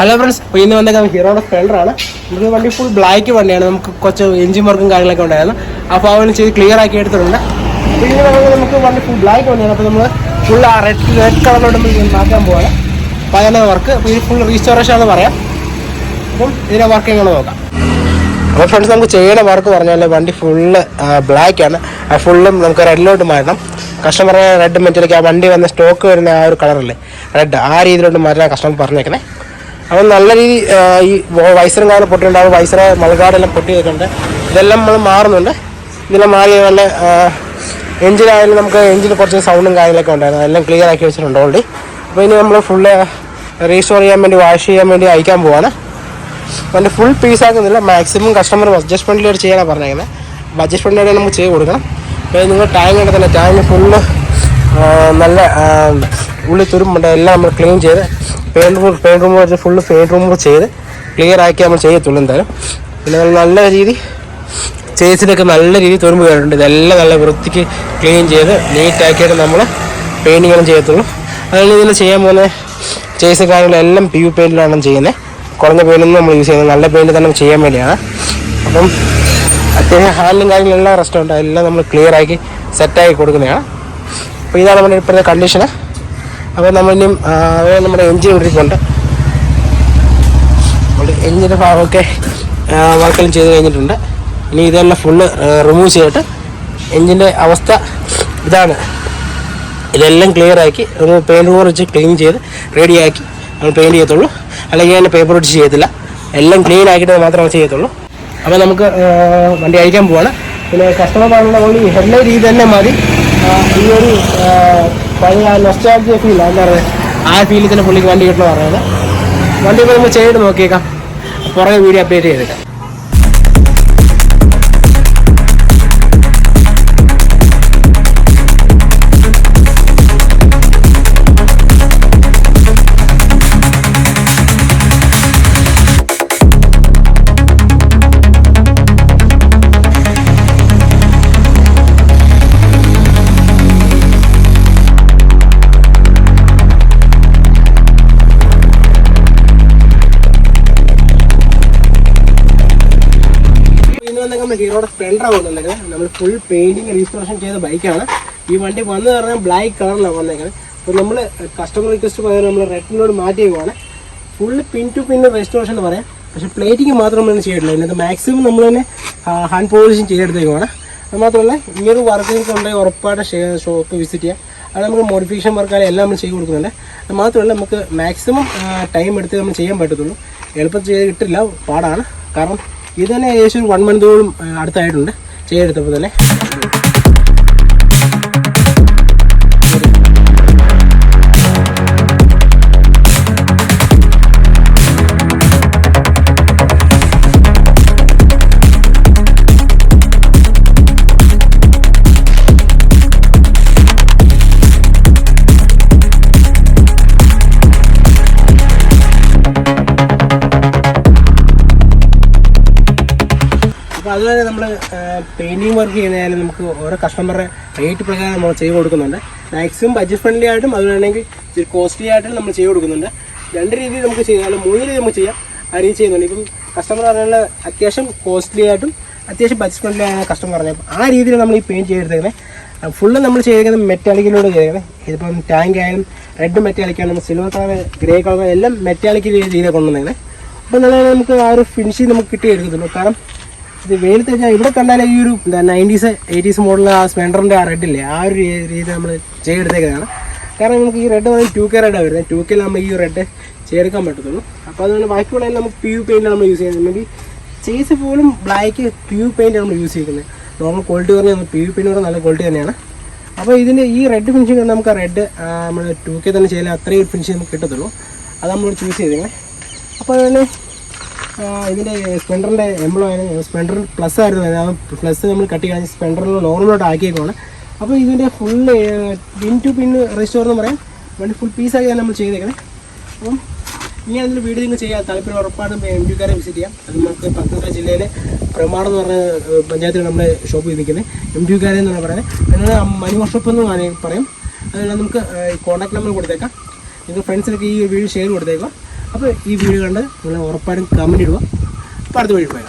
Hello friends, അപ്പോൾ ഇന്ന് വന്നേക്കാൻ ഹീറോയുടെ സ്പ്ലെൻഡറാണ്. നമുക്ക് വണ്ടി ഫുൾ ബ്ലാക്ക് വണ്ടിയാണ്. നമുക്ക് കുറച്ച് എഞ്ചിൻ വർക്കും കാര്യങ്ങളൊക്കെ ഉണ്ടായിരുന്നു. അപ്പോൾ അവന് ചെയ്ത് ക്ലിയർ ആക്കി എടുത്തിട്ടുണ്ട്. അപ്പോൾ ഇതിന് നമുക്ക് വണ്ടി ഫുൾ ബ്ലാക്ക് വണ്ടിയാണ്. അപ്പോൾ നമ്മൾ ഫുൾ ആ റെഡ് കളറിലോട്ട് നമ്മൾ മാറ്റാൻ പോവാണ്. അപ്പോൾ അതിൻ്റെ വർക്ക്, അപ്പോൾ ഇത് ഫുൾ റീസ്റ്റോറേഷൻ എന്ന് പറയാം. അപ്പം ഇതിൻ്റെ വർക്ക് എങ്ങനെ നോക്കാം. അപ്പോൾ ഫ്രണ്ട്സ്, നമുക്ക് ചെയ്യുന്ന വർക്ക് പറഞ്ഞാൽ വണ്ടി ഫുള്ള് ബ്ലാക്കാണ്. ആ ഫുള്ളും നമുക്ക് റെഡിലോട്ട് മാറ്റണം. കസ്റ്റമർ റെഡ് മെറ്റീരിയൽ ആ വണ്ടി വന്ന സ്റ്റോക്ക് വരുന്ന ആ ഒരു കളറല്ലേ റെഡ്, ആ രീതിയിലോട്ട് മാറ്റാൻ കസ്റ്റമർ പറഞ്ഞേക്കണേ. അപ്പം നല്ല രീതി ഈ വൈസറും കാലം പൊട്ടിയിട്ടുണ്ടാവും. വൈസറ് മൾഗാടെല്ലാം പൊട്ടി വെക്കുന്നുണ്ട്. ഇതെല്ലാം നമ്മൾ മാറുന്നുണ്ട്. ഇതെല്ലാം മാറി നല്ല എഞ്ചിനായാലും നമുക്ക് എഞ്ചിന് കുറച്ച് സൗണ്ടും കാര്യങ്ങളൊക്കെ ഉണ്ടായിരുന്നു. അതെല്ലാം ക്ലിയർ ആക്കി വെച്ചിട്ടുണ്ട് ഓൾറെഡി. അപ്പോൾ ഇനി നമ്മൾ ഫുള്ള് റീസ്റ്റോർ ചെയ്യാൻ വേണ്ടി വാഷ് ചെയ്യാൻ വേണ്ടി അയക്കാൻ പോവാണ്. വണ്ടി ഫുൾ പീസാക്കുന്നില്ല. മാക്സിമം കസ്റ്റമർ അഡ്ജസ്റ്റ്മെൻറ്റിലോട്ട് ചെയ്യാനാണ് പറഞ്ഞേക്കുന്നത്. അപ്പോൾ അഡ്ജസ്റ്റ്മെൻറ്റിലോട്ട് നമുക്ക് ചെയ്ത് കൊടുക്കണം. അപ്പോൾ നിങ്ങൾ ടാങ്ക് എടുത്തില്ല, ടാങ്ക് ഫുള്ള് നല്ല ഉള്ളിൽ തുരുമ്പുണ്ട്. എല്ലാം നമ്മൾ ക്ലീൻ ചെയ്ത് പെയിൻറ് റൂം വെച്ച് ഫുള്ള് പെയിൻറ് റൂം ചെയ്ത് ക്ലിയർ ആക്കി നമ്മൾ ചെയ്യത്തുള്ളൂ എന്തായാലും. പിന്നെ നല്ല രീതി ചേസിലൊക്കെ നല്ല രീതിയിൽ തുരുമ്പ് കയറിയിട്ടുണ്ട്. ഇതെല്ലാം നല്ല വൃത്തിക്ക് ക്ലീൻ ചെയ്ത് നീറ്റാക്കിയിട്ട് നമ്മൾ പെയിൻറ്റിങ്ങെല്ലാം ചെയ്യത്തുള്ളൂ. അതുകൊണ്ട് ഇതിൽ ചെയ്യാൻ പോകുന്ന ചേസ് കാര്യങ്ങളെല്ലാം PU പെയിൻറ്റിലാണ് ചെയ്യുന്നത്. കുറഞ്ഞ പെയിൻറ്റൊന്നും നമ്മൾ യൂസ് ചെയ്യുന്നത്, നല്ല പെയിൻറ്റ് തന്നെ ചെയ്യാൻ വേണ്ടിയാണ്. അപ്പം അത്യാവശ്യം ഹാൻഡിലും കാര്യങ്ങളെല്ലാം റെസ്റ്റോറൻറ്റ് എല്ലാം നമ്മൾ ക്ലിയർ ആക്കി സെറ്റാക്കി കൊടുക്കുന്നതാണ്. അപ്പോൾ ഇതാണ് നമ്മുടെ ഇപ്പോഴത്തെ കണ്ടീഷന്. അപ്പോൾ നമ്മളിനും നമ്മുടെ എൻജിൻ ഇട്ടിട്ടുണ്ട്. എൻജിൻ്റെ ഭാഗമൊക്കെ വർക്കെല്ലാം ചെയ്ത് കഴിഞ്ഞിട്ടുണ്ട്. ഇനി ഇതെല്ലാം ഫുള്ള് റിമൂവ് ചെയ്തിട്ട് എൻജിൻ്റെ അവസ്ഥ ഇതാണ്. ഇതെല്ലാം ക്ലിയർ ആക്കി പെയിൻറ്റ് റൂം വെച്ച് ക്ലീൻ ചെയ്ത് റെഡിയാക്കി നമ്മൾ പെയിൻറ്റ് ചെയ്യത്തുള്ളൂ. അല്ലെങ്കിൽ അതിൻ്റെ പേപ്പർ വെച്ച് ചെയ്യത്തില്ല. എല്ലാം ക്ലീൻ ആക്കിയിട്ട് മാത്രമേ ചെയ്യത്തുള്ളൂ. അപ്പോൾ നമുക്ക് വണ്ടി അയക്കാൻ പോവാണ്. പിന്നെ കസ്റ്റമർ പറഞ്ഞ പോലെ ഈ ഹെഡ്ലൈറ്റ് രീതി തന്നെ മതി. ഈ ഒരു പഴയ നൊസ്റ്റാൾജിയ ഫീൽ, എന്താ പറയുക, ആ ഫീലിൽ തന്നെ പുള്ളിക്ക് വണ്ടി കിട്ടണമെന്ന് പറയുന്നത്. വണ്ടി ഇപ്പോൾ നമ്മൾ ചെയ്തിട്ട് നോക്കിയേക്കാം. പുറകെ വീഡിയോ അപ്ഡേറ്റ് ചെയ്തേക്കാം. ഹീറോയുടെ സ്പ്ലെൻഡർ വന്നിട്ടുണ്ടെങ്കിൽ നമ്മൾ ഫുൾ പെയിന്റിങ് റീസ്റ്റോറേഷൻ ചെയ്ത ബൈക്കാണ്. ഈ വണ്ടി വന്ന് പറഞ്ഞാൽ ബ്ലാക്ക് കളറിലാണ് വന്നേക്കുന്നത്. അപ്പോൾ നമ്മൾ കസ്റ്റമർ റിക്വസ്റ്റ് പകരം നമ്മൾ റെഡിനോട് മാറ്റിയേക്കുവാണ്. Full pin to pin restoration എന്ന് പറയാം. പക്ഷേ പ്ലേറ്റിങ് മാത്രം നമ്മൾ ചെയ്തിട്ടില്ല. ഇതിനകത്ത് മാക്സിമം നമ്മൾ തന്നെ ഹാൻഡ് പോളിഷിങ് ചെയ്തെടുത്തേക്കുവാണ്. അത് മാത്രമല്ല ഈ ഒരു വർക്കിംഗ് കൊണ്ടുപോയി ഉറപ്പായിട്ട് ഷോപ്പ് വിസിറ്റ് ചെയ്യാം. അത് നമുക്ക് മോഡിഫിക്കേഷൻ വർക്കായാലും എല്ലാം നമ്മൾ ചെയ്ത് കൊടുക്കുന്നുണ്ട്. അത് മാത്രമല്ല നമുക്ക് മാക്സിമം ടൈം എടുത്ത് നമ്മൾ ചെയ്യാൻ പറ്റത്തുള്ളൂ. എളുപ്പത്തിൽ ചെയ്ത് കിട്ടില്ല, പാടാണ്. കാരണം ഇത് തന്നെ ഏകദേശം 1 മന്തോളം അടുത്തായിട്ടുണ്ട് ചെയ്തെടുത്തപ്പോൾ തന്നെ. അപ്പോൾ അതുപോലെ നമ്മൾ പെയിൻറ്റിങ് വർക്ക് ചെയ്യുന്നതായാലും നമുക്ക് ഓരോ കസ്റ്റമറുടെ റേറ്റ് പ്രകാരം നമ്മൾ ചെയ്ത് കൊടുക്കുന്നുണ്ട്. മാക്സിമം ബഡ്ജറ്റ് ഫ്രണ്ട്ലി ആയിട്ടും അതുകൊണ്ടെങ്കിൽ ഇച്ചിരി കോസ്റ്റ്ലി ആയിട്ടും നമ്മൾ ചെയ്ത് കൊടുക്കുന്നുണ്ട്. 2 രീതിയിൽ നമുക്ക് ചെയ്യാം, 3 രീതി നമുക്ക് ചെയ്യാം. ആ രീതി ചെയ്യുന്നുണ്ട്. ഇപ്പം കസ്റ്റമർ പറഞ്ഞാൽ അത്യാവശ്യം കോസ്റ്റ്ലി ആയിട്ടും അത്യാവശ്യം ബഡ്ജറ്റ് ഫ്രണ്ട്ലി ആണ് കസ്റ്റമർ പറഞ്ഞത്. ആ രീതിയിൽ നമ്മൾ ഈ പെയിൻറ്റ് ചെയ്തെടുത്തേക്കുന്നത് ഫുള്ള് നമ്മൾ ചെയ്തേക്കുന്നത് മെറ്റാലിക്കിലൂടെ ചെയ്തേക്കുന്നത്. ഇതിപ്പം ടാങ്ക് ആയാലും റെഡ് മെറ്റാലിക്കാണ്, നമ്മൾ സിൽവർ കളർ, ഗ്രേ കളർ എല്ലാം മെറ്റാലിക്ക് ചെയ്ത് കൊണ്ടുവന്നേക്കുന്നത്. അപ്പോൾ നല്ല നമുക്ക് ആ ഒരു ഫിനിഷിങ് നമുക്ക് കിട്ടിയെടുക്കത്തുള്ളൂ. കാരണം ഇത് വെയിലത്ത് വെച്ചാൽ ഇവിടെ കണ്ടാൽ ഈ ഒരു 90s 80s മോഡൽ ആ സ്പ്ലെൻഡറിൻ്റെ ആ റെഡില്ലേ, ആ ഒരു രീതി നമ്മൾ ചെയ്തെടുത്തേക്കുന്നതാണ്. കാരണം നമുക്ക് ഈ റെഡ് വന്ന് 2K റെഡാണ് വരുന്നത്. 2K നമ്മൾ ഈ റെഡ് ചെയ്തെടുക്കാൻ പറ്റത്തുള്ളൂ. അപ്പോൾ അതുകൊണ്ട് ബാക്കിയുള്ള നമുക്ക് PU പെയിൻറ്റ് നമ്മൾ യൂസ് ചെയ്യുന്നത്. മേ ബി ചേസ് പോലും ബ്ലാക്ക് PU പെയിൻറ്റ് നമ്മൾ യൂസ് ചെയ്യുന്നത്. നോർമൽ ക്വാളിറ്റി പറഞ്ഞാൽ നമ്മൾ PU പെയിൻറ്റ് പറഞ്ഞാൽ നല്ല ക്വാളിറ്റി തന്നെയാണ്. അപ്പോൾ ഇതിൻ്റെ ഈ റെഡ് ഫിനിഷിങ് നമുക്ക് റെഡ് നമ്മൾ 2K തന്നെ ചെയ്യാൻ അത്രയും ഫിനിഷിങ് നമുക്ക് കിട്ടത്തുള്ളൂ. അത് നമ്മൾ ചൂസ് ചെയ്തേക്കുന്നത്. അപ്പോൾ അതുപോലെ ഇതിൻ്റെ സ്പ്ലെൻഡറിൻ്റെ എംബ്ലം സ്പ്ലെൻഡർ പ്ലസ് ആയിരുന്നു. ആ പ്ലസ് നമ്മൾ കട്ടി കഴിഞ്ഞ് സ്പ്ലെൻഡറിൽ നോർമലോട്ട് ആക്കിയേക്കുവാണ്. അപ്പോൾ ഇതിൻ്റെ full pin to pin restore എന്ന് പറയാം. വണ്ടി ഫുൾ പീസാക്കി തന്നെ നമ്മൾ ചെയ്തേക്കുന്നത്. അപ്പം ഇനി അതിൻ്റെ വീഡിയോ നിങ്ങൾ ചെയ്യാം. താല്പര്യം ഉറപ്പായിട്ടും MD കാരെ വിസിറ്റ് ചെയ്യാം. അത് നമുക്ക് പത്തനംതിട്ട ജില്ലയിലെ പ്രമാണം എന്ന് പറഞ്ഞ പഞ്ചായത്തിൽ നമ്മുടെ ഷോപ്പ് നിൽക്കുന്നത് MD കാരെ എന്നാണ് പറയുന്നത്. അതിന് മണി വർഷപ്പ് എന്ന് പറയും. അതുപോലെ നമുക്ക് കോൺടാക്ട് നമ്പർ കൊടുത്തേക്കാം. നിങ്ങൾ ഫ്രണ്ട്സിനൊക്കെ ഈ വീഡിയോ ഷെയർ കൊടുത്തേക്കാം. അപ്പോൾ ഈ വീഡിയോ കണ്ട് നിങ്ങൾ ഉറപ്പായിട്ടും കമൻറ്റ് ഇടുക. അപ്പോൾ അടുത്ത വഴി പോയാൽ